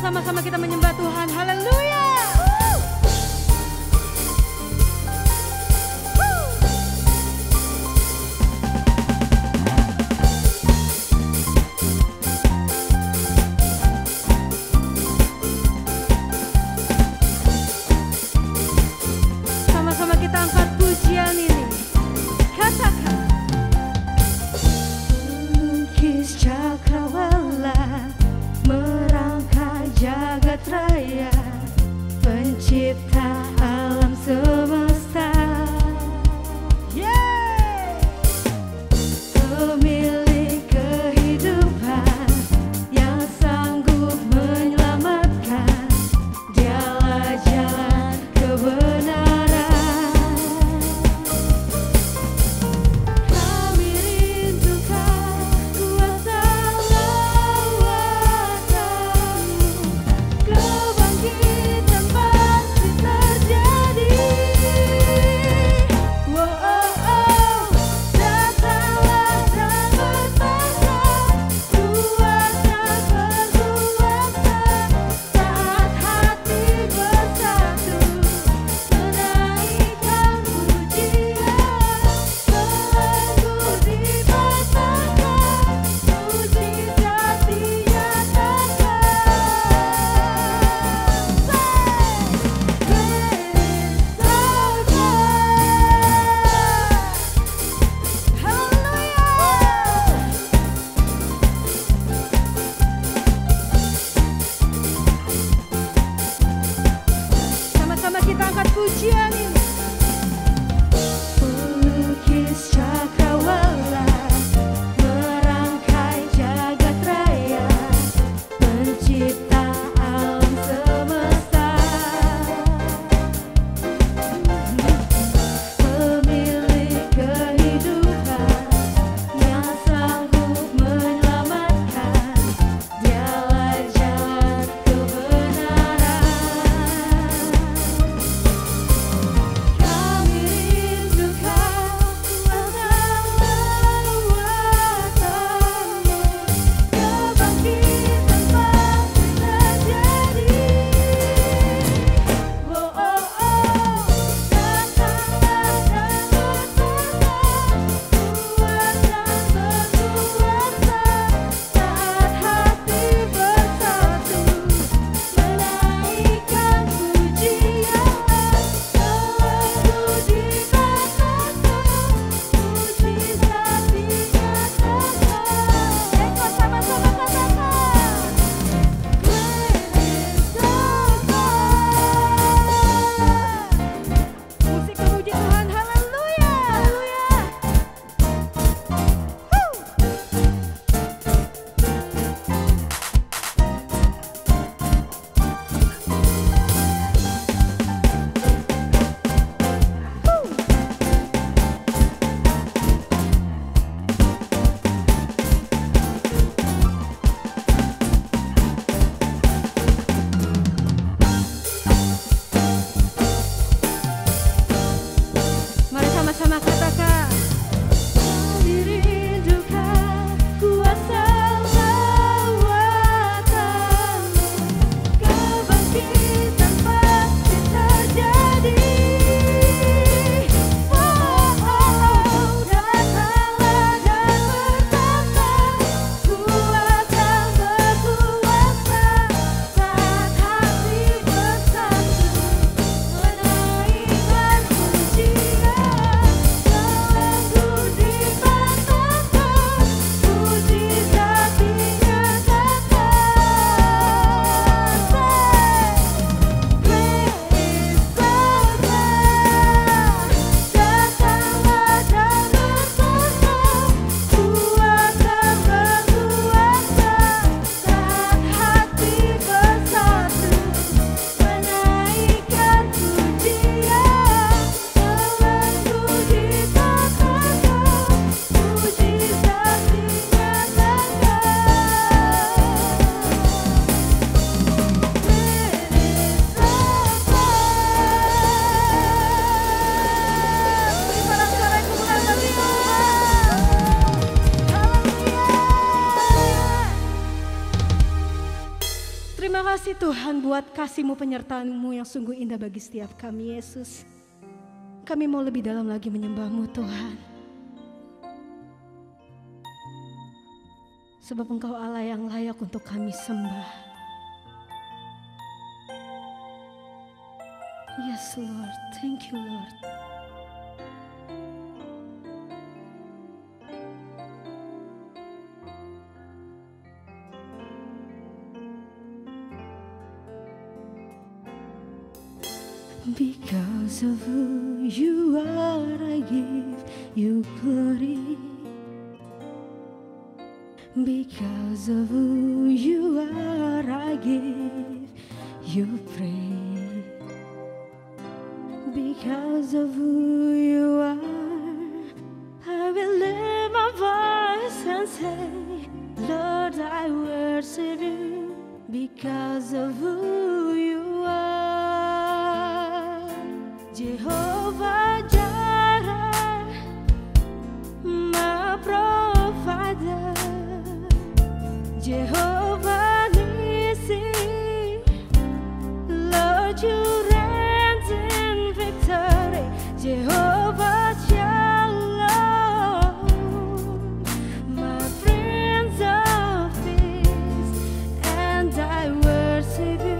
sama-sama kita menyembah Tuhan. Haleluya. Sama-sama kita angkat pujian ini. Katakan. Lukis cakrawala merangkai jagat raya, Terima kasih Tuhan buat kasih-Mu penyertaan-Mu yang sungguh indah bagi setiap kami, Yesus. Kami mau lebih dalam lagi menyembah-Mu, Tuhan. Sebab Engkau Allah yang layak untuk kami sembah. Yes Lord, thank you Lord. Because of who you are, I give you glory. Because of who you are, I give you praise. Because of who you are, I will lift my voice and say, Lord, I worship you. Because of who you are, Jehovah Jireh, my provider, Jehovah Nissi, Lord, you reign in victory, Jehovah Shalom, my Prince of Peace, and I worship you.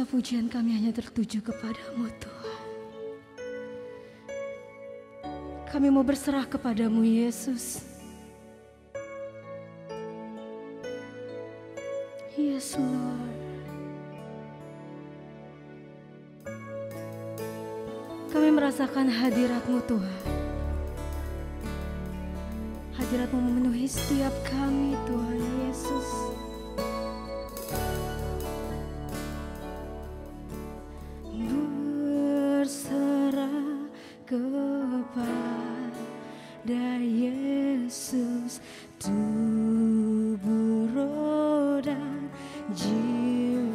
pujian kami hanya tertuju kepadamu Tuhan. Kami mau berserah kepadamu Yesus. Yes Lord. Kami merasakan hadirat-Mu Tuhan. Hadirat-Mu memenuhi setiap kami Tuhan Yesus. Berserah kepada Yesus, tubuh, roh dan jiwaku,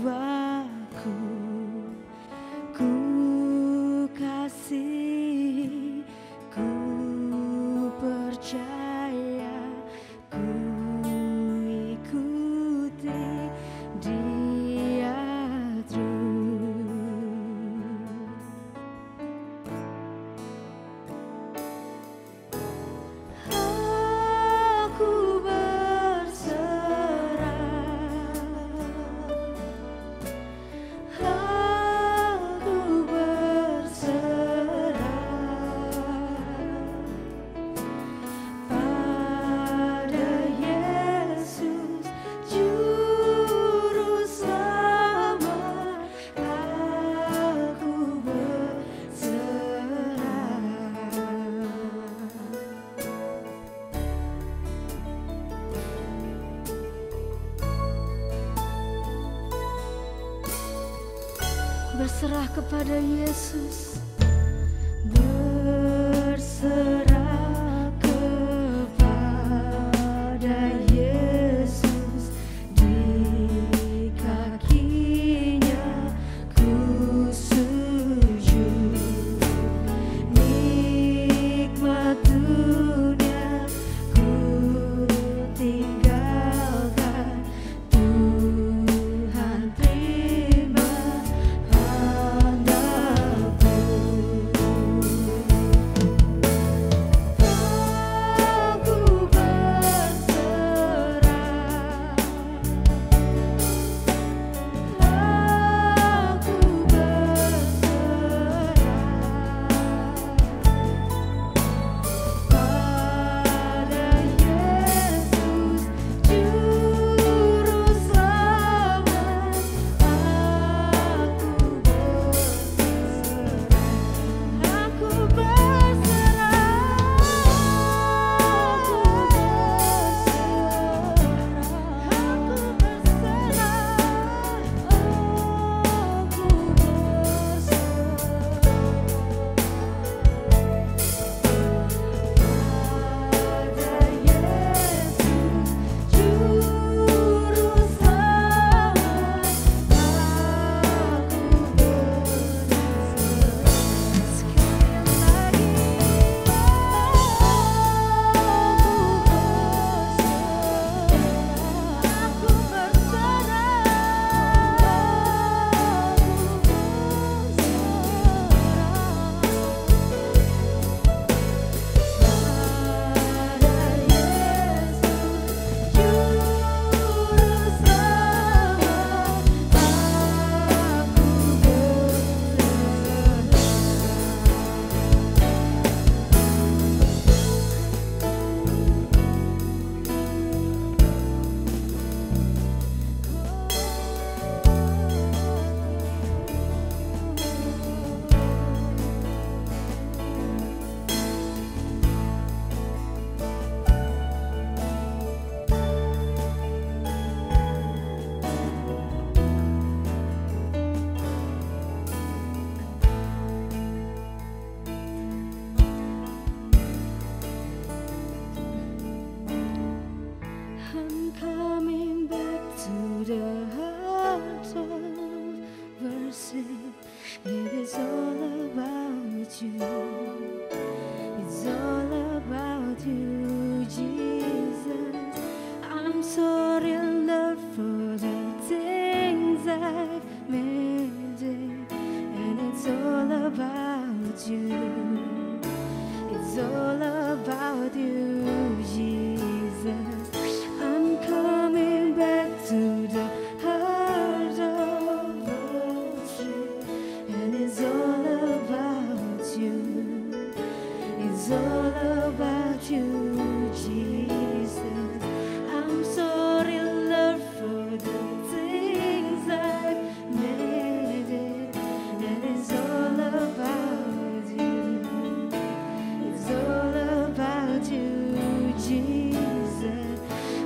ku kasih, ku percaya, ku ikuti Dia terus. Aku berserah, aku berserah pada Yesus Juru Selamat. Aku berserah. Berserah kepada Yesus, berserah kepada Yesus, di kakinya ku sujud, nikmat dunia ku tinggalkan, Tuhan terima handalku. Aku berserah, aku berserah pada Yesus Juru Selamat. Aku berserah, I'm coming back to the heart of worship. It is all about you. It's all about you, Jesus. I'm sorry, Lord, for the things I've made it. And it's all about you. It's all about you, Jesus. I'm coming back to the heart of worship. It's all about you, Jesus. I'm sorry, Lord, for the things I've made it. And it's all about you. It's all about you, Jesus.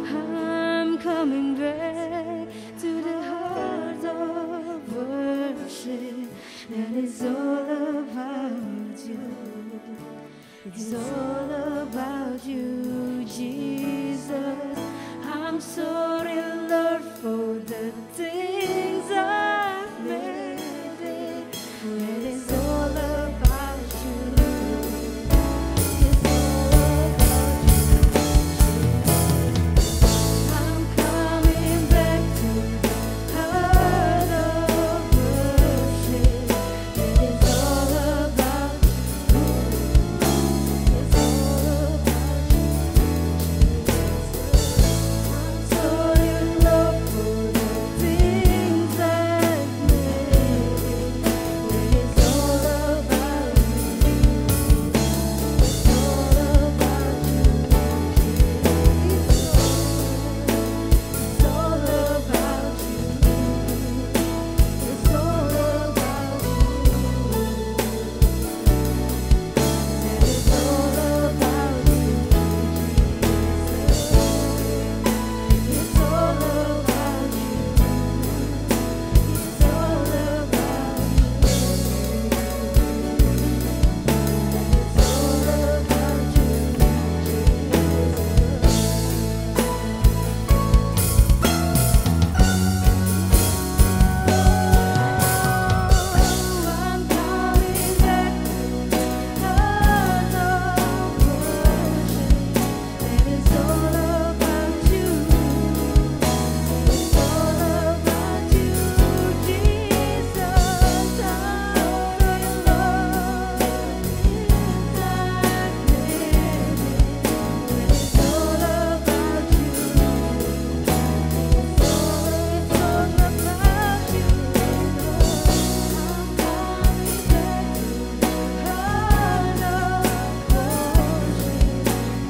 I'm coming back to the heart of worship. And it's all about you. It's all about you, Jesus. I'm sorry, Lord, for the things I've made it. And it's all about you. It's all about you. I'm coming back to the heart of worship. And it's all about you. It's all about you, Jesus. I'm sorry, Lord, for the things I've made it. When it's all about you, it's all about you, Jesus. It's all about you. It's all about you. And it's all about you, Jesus. It's all about you. It's all about you. It's all about you, I'm coming back to the heart of worship. And it's all about you. It's all about you, Jesus. I'm sorry, Lord, I've made it. It's all about you. It's all about you. I'm coming back to the heart of worship.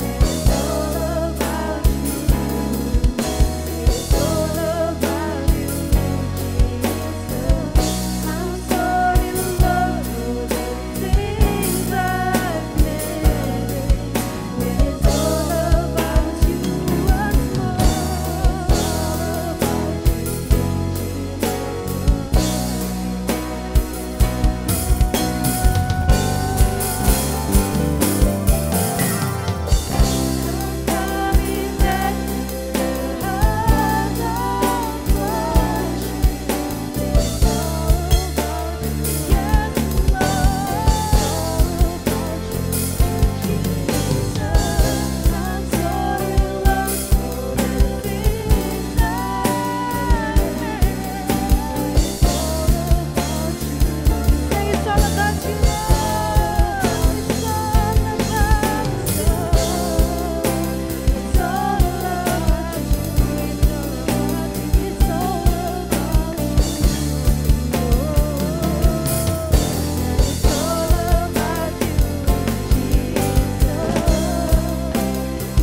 It's all about you. It's all about you, Jesus. I'm sorry, Lord, for the things I've made it. It's all about you once more. Coming back to the heart of worship. It's all about you, yes, Lord. Jesus, I'm sorry, Lord, for the things I've made. It's all about you. Say it's all about you, Lord. It's all about you. It's all about you. It's all about you. It's all about you, Jesus.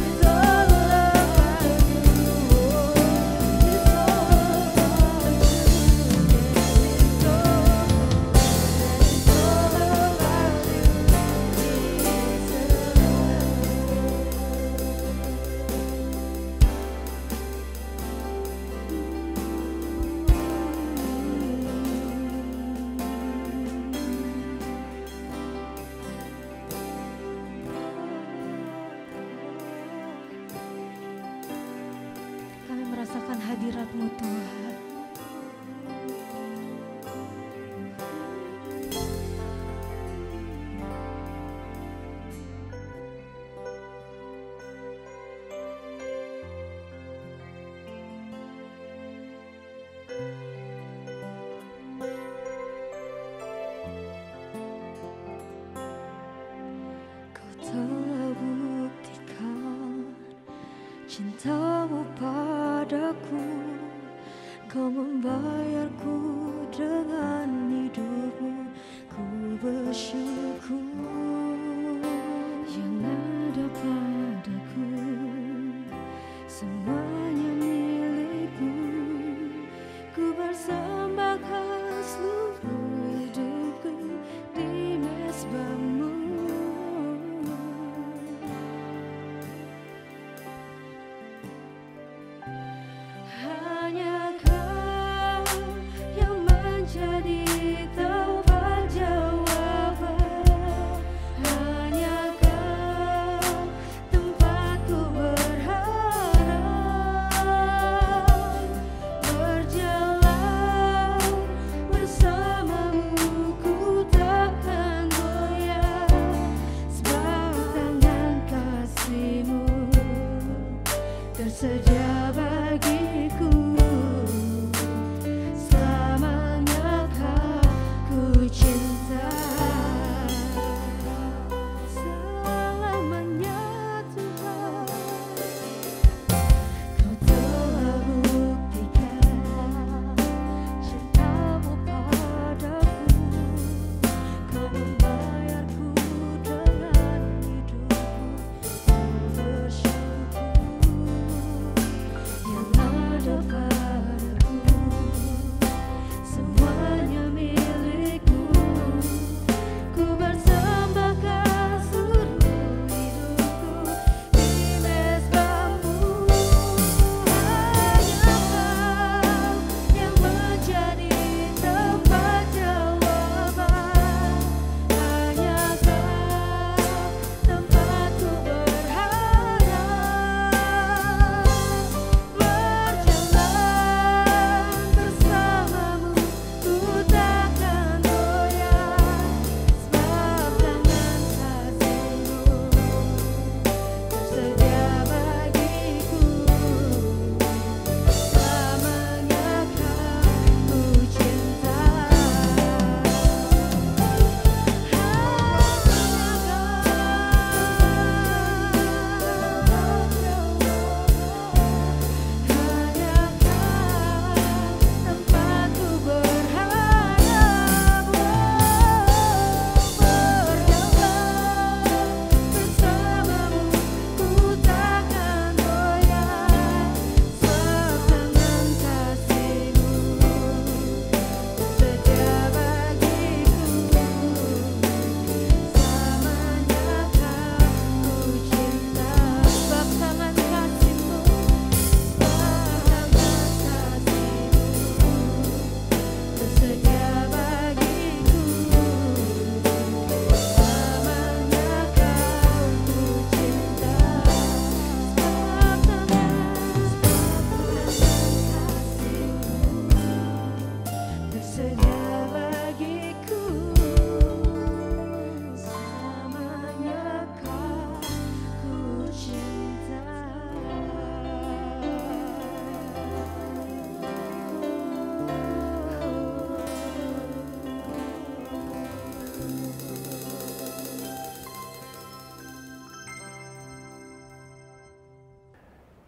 It's all about you. It's all about you. It's all about you, Kami merasakan hadirat-Mu, Tuhan. Kau telah buktikan cinta-Mu padaku. Kau membayarku dengan hidup-Mu. Ku bersyukur,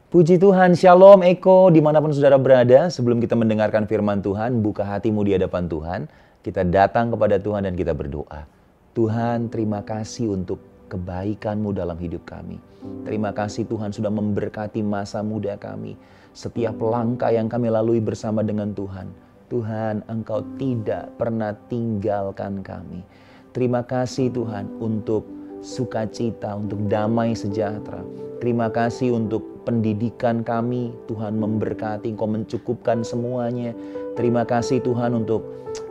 Puji Tuhan, Shalom Eko, dimanapun saudara berada. Sebelum kita mendengarkan firman Tuhan, buka hatimu di hadapan Tuhan. Kita datang kepada Tuhan dan kita berdoa. Tuhan, terima kasih untuk kebaikan-Mu dalam hidup kami. Terima kasih Tuhan sudah memberkati masa muda kami. Setiap langkah yang kami lalui bersama dengan Tuhan. Tuhan, Engkau tidak pernah tinggalkan kami. Terima kasih Tuhan untuk sukacita, untuk damai sejahtera. Terima kasih untuk pendidikan kami. Tuhan memberkati, Engkau mencukupkan semuanya. Terima kasih Tuhan untuk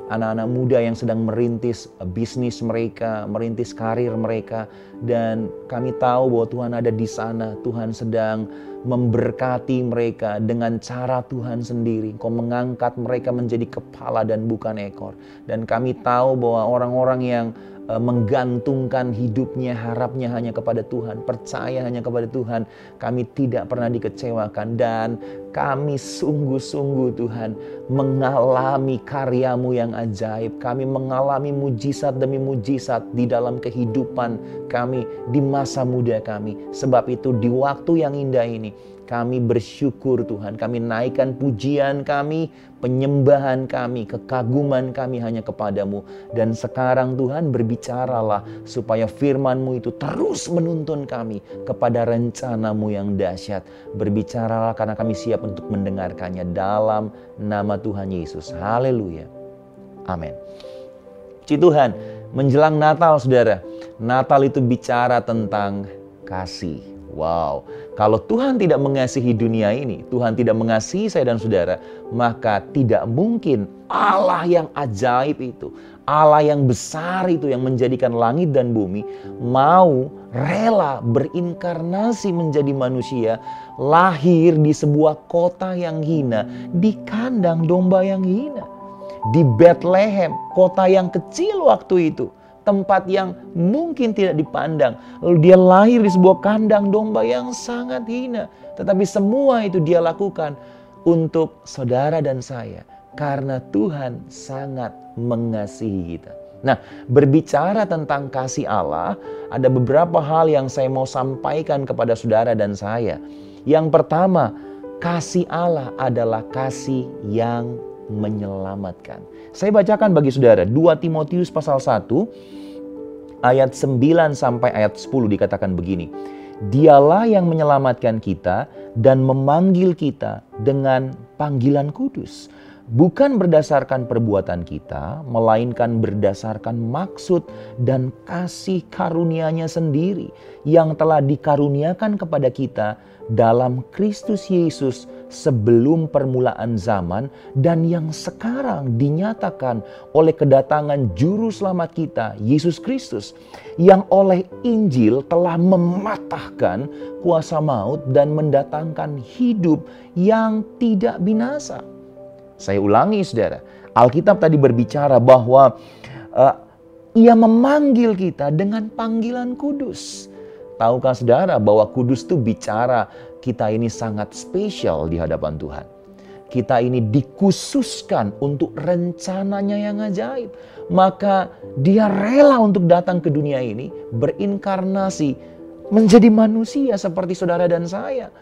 anak-anak muda yang sedang merintis bisnis mereka, merintis karir mereka. Dan kami tahu bahwa Tuhan ada di sana. Tuhan sedang memberkati mereka dengan cara Tuhan sendiri. Engkau mengangkat mereka menjadi kepala dan bukan ekor. Dan kami tahu bahwa orang-orang yang menggantungkan hidupnya, harapnya hanya kepada Tuhan, percaya hanya kepada Tuhan, kami tidak pernah dikecewakan. Dan kami sungguh-sungguh Tuhan mengalami karya-Mu yang ajaib. Kami mengalami mujizat demi mujizat di dalam kehidupan kami, di masa muda kami. Sebab itu di waktu yang indah ini kami bersyukur Tuhan, kami naikkan pujian kami, penyembahan kami, kekaguman kami hanya kepada-Mu. Dan sekarang Tuhan berbicaralah supaya firman-Mu itu terus menuntun kami kepada rencana-Mu yang dahsyat. Berbicaralah karena kami siap untuk mendengarkannya dalam nama Tuhan Yesus. Haleluya. Amin. Puji Tuhan, menjelang Natal saudara. Natal itu bicara tentang kasih. Wow, kalau Tuhan tidak mengasihi dunia ini, Tuhan tidak mengasihi saya dan saudara, maka tidak mungkin Allah yang ajaib itu, Allah yang besar itu yang menjadikan langit dan bumi, mau rela berinkarnasi menjadi manusia, lahir di sebuah kota yang hina, di kandang domba yang hina, di Bethlehem, kota yang kecil waktu itu. Tempat yang mungkin tidak dipandang. Lalu dia lahir di sebuah kandang domba yang sangat hina. Tetapi semua itu dia lakukan untuk saudara dan saya. Karena Tuhan sangat mengasihi kita. Nah, berbicara tentang kasih Allah, ada beberapa hal yang saya mau sampaikan kepada saudara dan saya. Yang pertama, kasih Allah adalah kasih yang menyelamatkan. Saya bacakan bagi saudara 2 Timotius pasal 1 ayat 9 sampai ayat 10 dikatakan begini. Dialah yang menyelamatkan kita dan memanggil kita dengan panggilan kudus. Bukan berdasarkan perbuatan kita, melainkan berdasarkan maksud dan kasih karunia-Nya sendiri yang telah dikaruniakan kepada kita dalam Kristus Yesus sebelum permulaan zaman dan yang sekarang dinyatakan oleh kedatangan juru selamat kita, Yesus Kristus, yang oleh Injil telah mematahkan kuasa maut dan mendatangkan hidup yang tidak binasa. Saya ulangi saudara, Alkitab tadi berbicara bahwa Ia memanggil kita dengan panggilan kudus. Tahukah saudara bahwa kudus itu bicara kita ini sangat spesial di hadapan Tuhan. Kita ini dikhususkan untuk rencananya yang ajaib. Maka Dia rela untuk datang ke dunia ini, berinkarnasi, menjadi manusia seperti saudara dan saya.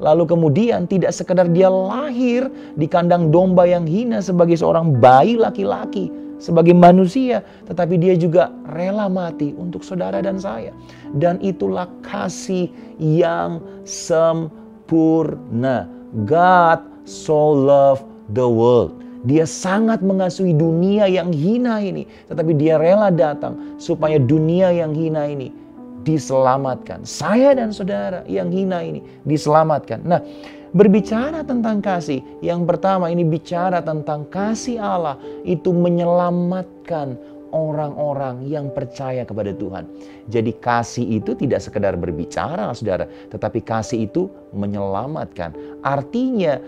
Lalu kemudian tidak sekedar Dia lahir di kandang domba yang hina sebagai seorang bayi laki-laki, sebagai manusia, tetapi Dia juga rela mati untuk saudara dan saya. Dan itulah kasih yang sempurna. God so loved the world. Dia sangat mengasihi dunia yang hina ini, tetapi Dia rela datang supaya dunia yang hina ini diselamatkan. Saya dan saudara yang hina ini diselamatkan. Nah, berbicara tentang kasih, yang pertama ini bicara tentang kasih Allah itu menyelamatkan orang-orang yang percaya kepada Tuhan. Jadi kasih itu tidak sekedar berbicara, saudara, tetapi kasih itu menyelamatkan. Artinya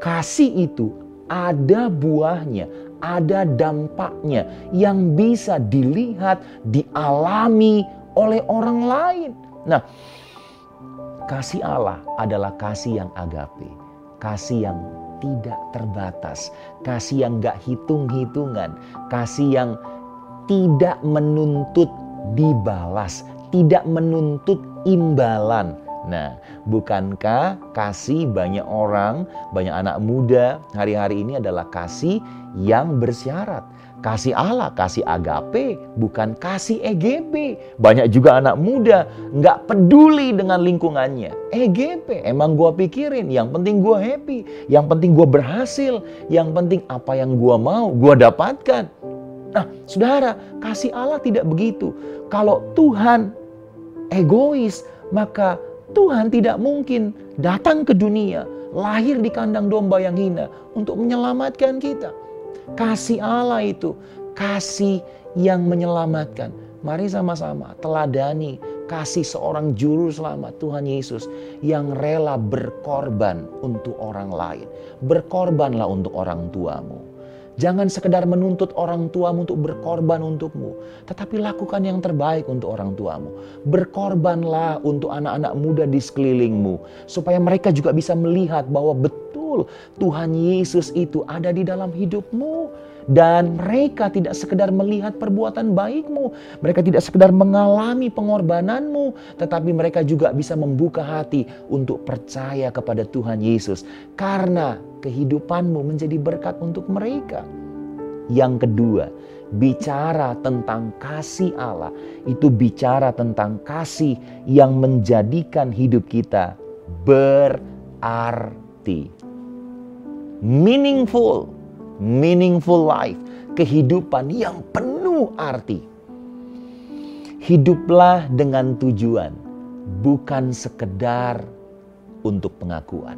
kasih itu ada buahnya, ada dampaknya yang bisa dilihat, dialami oleh orang lain. Nah, kasih Allah adalah kasih yang agape, kasih yang tidak terbatas, kasih yang gak hitung-hitungan, kasih yang tidak menuntut dibalas, tidak menuntut imbalan. Nah, bukankah kasih banyak orang, banyak anak muda hari-hari ini adalah kasih yang bersyarat? Kasih Allah, kasih agape, bukan kasih EGP. Banyak juga anak muda nggak peduli dengan lingkungannya. EGP, emang gue pikirin, yang penting gue happy, yang penting gue berhasil, yang penting apa yang gue mau, gue dapatkan. Nah, saudara, kasih Allah tidak begitu. Kalau Tuhan egois, maka Tuhan tidak mungkin datang ke dunia, lahir di kandang domba yang hina untuk menyelamatkan kita. Kasih Allah itu kasih yang menyelamatkan. Mari sama-sama teladani kasih seorang juru selamat, Tuhan Yesus, yang rela berkorban untuk orang lain. Berkorbanlah untuk orang tuamu. Jangan sekedar menuntut orang tuamu untuk berkorban untukmu, tetapi lakukan yang terbaik untuk orang tuamu. Berkorbanlah untuk anak-anak muda di sekelilingmu, supaya mereka juga bisa melihat bahwa betul Tuhan Yesus itu ada di dalam hidupmu. Dan mereka tidak sekedar melihat perbuatan baikmu, mereka tidak sekedar mengalami pengorbananmu, tetapi mereka juga bisa membuka hati untuk percaya kepada Tuhan Yesus. Karena kehidupanmu menjadi berkat untuk mereka. Yang kedua, bicara tentang kasih Allah, itu bicara tentang kasih yang menjadikan hidup kita berarti. Meaningful life, kehidupan yang penuh arti. Hiduplah dengan tujuan, bukan sekedar untuk pengakuan.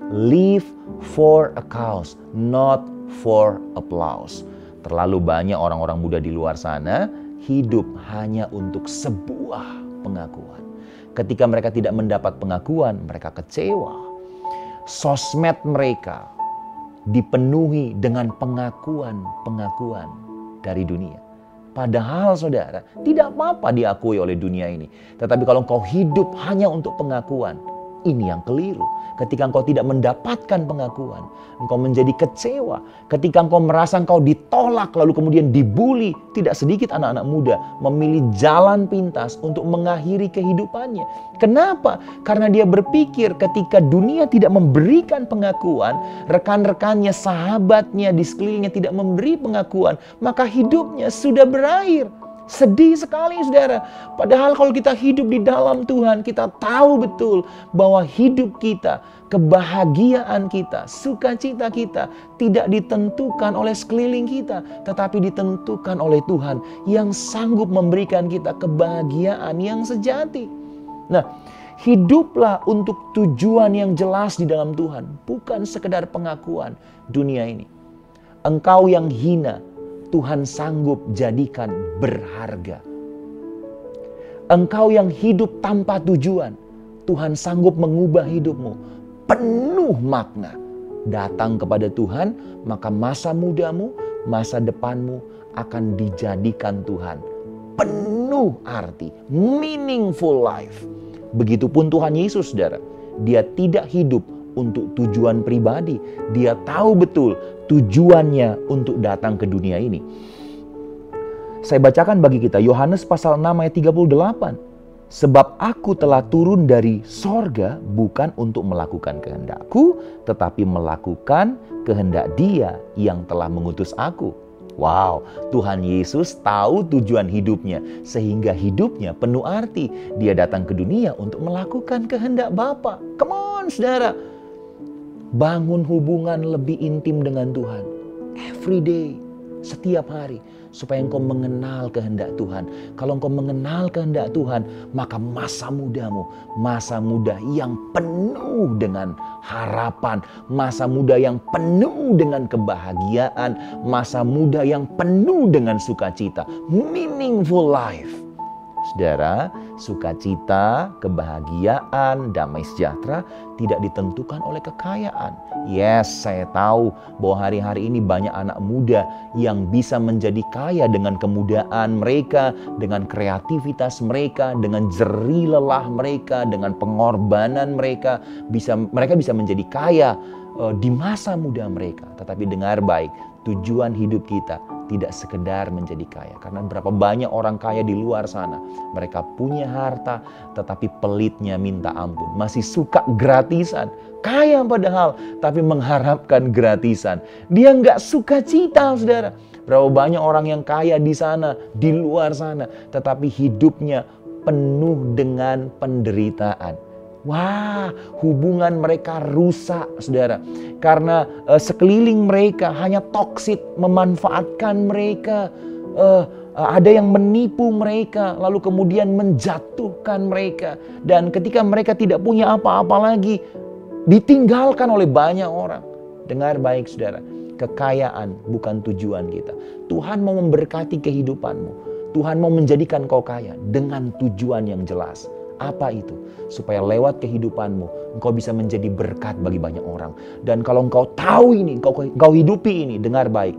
Live for a cause, not for applause. Terlalu banyak orang-orang muda di luar sana hidup hanya untuk sebuah pengakuan. Ketika mereka tidak mendapat pengakuan, mereka kecewa. Sosmed mereka dipenuhi dengan pengakuan-pengakuan dari dunia. Padahal saudara, tidak apa-apa diakui oleh dunia ini. Tetapi kalau engkau hidup hanya untuk pengakuan, ini yang keliru. Ketika engkau tidak mendapatkan pengakuan, engkau menjadi kecewa. Ketika engkau merasa engkau ditolak lalu kemudian dibully, tidak sedikit anak-anak muda memilih jalan pintas untuk mengakhiri kehidupannya. Kenapa? Karena dia berpikir ketika dunia tidak memberikan pengakuan, rekan-rekannya, sahabatnya di sekelilingnya tidak memberi pengakuan, maka hidupnya sudah berakhir. Sedih sekali saudara. Padahal kalau kita hidup di dalam Tuhan, kita tahu betul bahwa hidup kita, kebahagiaan kita, sukacita kita tidak ditentukan oleh sekeliling kita, tetapi ditentukan oleh Tuhan yang sanggup memberikan kita kebahagiaan yang sejati. Nah, hiduplah untuk tujuan yang jelas di dalam Tuhan, bukan sekedar pengakuan dunia ini. Engkau yang hina, Tuhan sanggup jadikan berharga. Engkau yang hidup tanpa tujuan, Tuhan sanggup mengubah hidupmu penuh makna. Datang kepada Tuhan, maka masa mudamu, masa depanmu akan dijadikan Tuhan penuh arti, meaningful life. Begitupun Tuhan Yesus, saudara. Dia tidak hidup untuk tujuan pribadi. Dia tahu betul tujuannya untuk datang ke dunia ini. Saya bacakan bagi kita Yohanes pasal 6 ayat 38. Sebab aku telah turun dari sorga bukan untuk melakukan kehendakku, tetapi melakukan kehendak Dia yang telah mengutus aku. Wow, Tuhan Yesus tahu tujuan hidupnya sehingga hidupnya penuh arti. Dia datang ke dunia untuk melakukan kehendak Bapa. Come on, saudara. Bangun hubungan lebih intim dengan Tuhan. Every day, setiap hari. Supaya engkau mengenal kehendak Tuhan. Kalau engkau mengenal kehendak Tuhan, maka masa mudamu, masa muda yang penuh dengan harapan. Masa muda yang penuh dengan kebahagiaan. Masa muda yang penuh dengan sukacita. Meaningful life. Saudara, sukacita, kebahagiaan, damai sejahtera tidak ditentukan oleh kekayaan. Yes, saya tahu bahwa hari-hari ini banyak anak muda yang bisa menjadi kaya dengan kemudaan mereka, dengan kreativitas mereka, dengan jerih lelah mereka, dengan pengorbanan mereka. Mereka bisa menjadi kaya di masa muda mereka. Tetapi dengar baik, tujuan hidup kita tidak sekedar menjadi kaya. Karena berapa banyak orang kaya di luar sana. Mereka punya harta tetapi pelitnya minta ampun. Masih suka gratisan. Kaya padahal tapi mengharapkan gratisan. Dia nggak suka cita, saudara. Berapa banyak orang yang kaya di sana, di luar sana. Tetapi hidupnya penuh dengan penderitaan. Wah, hubungan mereka rusak, saudara. Karena sekeliling mereka hanya toksik, memanfaatkan mereka. Ada yang menipu mereka, lalu kemudian menjatuhkan mereka. Dan ketika mereka tidak punya apa-apa lagi, ditinggalkan oleh banyak orang. Dengar baik, saudara. Kekayaan bukan tujuan kita. Tuhan mau memberkati kehidupanmu. Tuhan mau menjadikan kau kaya dengan tujuan yang jelas. Apa itu? Supaya lewat kehidupanmu, engkau bisa menjadi berkat bagi banyak orang. Dan kalau engkau tahu ini, engkau hidupi ini, dengar baik.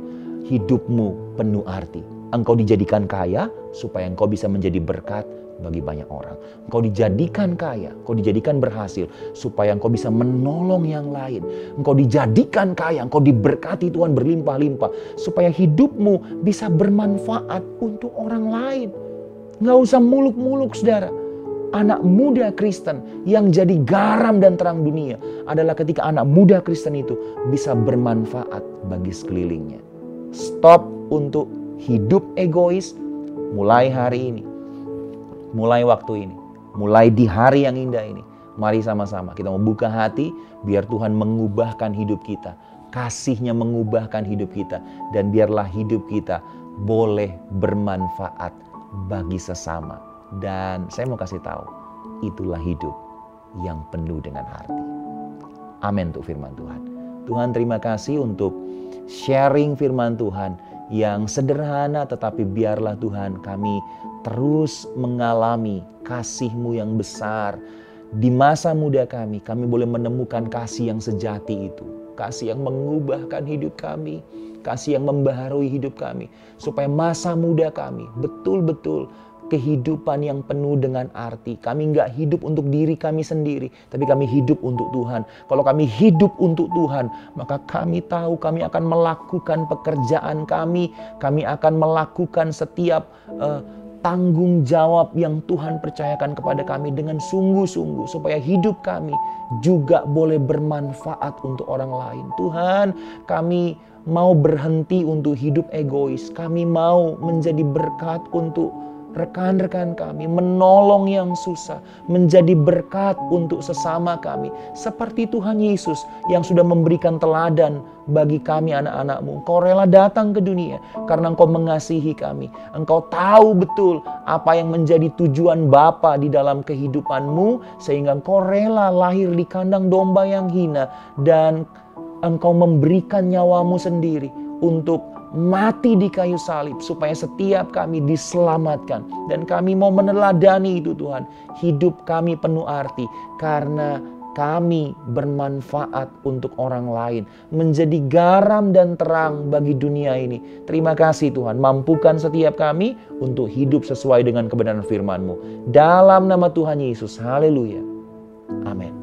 Hidupmu penuh arti. Engkau dijadikan kaya supaya engkau bisa menjadi berkat bagi banyak orang. Engkau dijadikan kaya, engkau dijadikan berhasil supaya engkau bisa menolong yang lain. Engkau dijadikan kaya, engkau diberkati Tuhan berlimpah-limpah supaya hidupmu bisa bermanfaat untuk orang lain. Nggak usah muluk-muluk, saudara. Anak muda Kristen yang jadi garam dan terang dunia adalah ketika anak muda Kristen itu bisa bermanfaat bagi sekelilingnya. Stop untuk hidup egois mulai hari ini. Mulai waktu ini. Mulai di hari yang indah ini. Mari sama-sama kita membuka hati biar Tuhan mengubahkan hidup kita. Kasih-Nya mengubahkan hidup kita. Dan biarlah hidup kita boleh bermanfaat bagi sesama. Dan saya mau kasih tahu, itulah hidup yang penuh dengan arti. Amin untuk firman Tuhan. Tuhan, terima kasih untuk sharing firman Tuhan yang sederhana, tetapi biarlah Tuhan kami terus mengalami kasih-Mu yang besar. Di masa muda kami boleh menemukan kasih yang sejati itu. Kasih yang mengubahkan hidup kami. Kasih yang membaharui hidup kami. Supaya masa muda kami betul-betul kehidupan yang penuh dengan arti. Kami nggak hidup untuk diri kami sendiri, tapi kami hidup untuk Tuhan. Kalau kami hidup untuk Tuhan, maka kami tahu kami akan melakukan pekerjaan kami. Kami akan melakukan setiap tanggung jawab yang Tuhan percayakan kepada kami dengan sungguh-sungguh. Supaya hidup kami juga boleh bermanfaat untuk orang lain. Tuhan, kami mau berhenti untuk hidup egois. Kami mau menjadi berkat untuk rekan-rekan kami, menolong yang susah, menjadi berkat untuk sesama kami. Seperti Tuhan Yesus yang sudah memberikan teladan bagi kami anak-anak-Mu. Engkau rela datang ke dunia karena Engkau mengasihi kami. Engkau tahu betul apa yang menjadi tujuan Bapa di dalam kehidupan-Mu, sehingga Engkau rela lahir di kandang domba yang hina dan Engkau memberikan nyawa-Mu sendiri untuk mati di kayu salib supaya setiap kami diselamatkan. Dan kami mau meneladani itu, Tuhan. Hidup kami penuh arti karena kami bermanfaat untuk orang lain, menjadi garam dan terang bagi dunia ini. Terima kasih Tuhan, mampukan setiap kami untuk hidup sesuai dengan kebenaran firman-Mu. Dalam nama Tuhan Yesus, haleluya. Amin.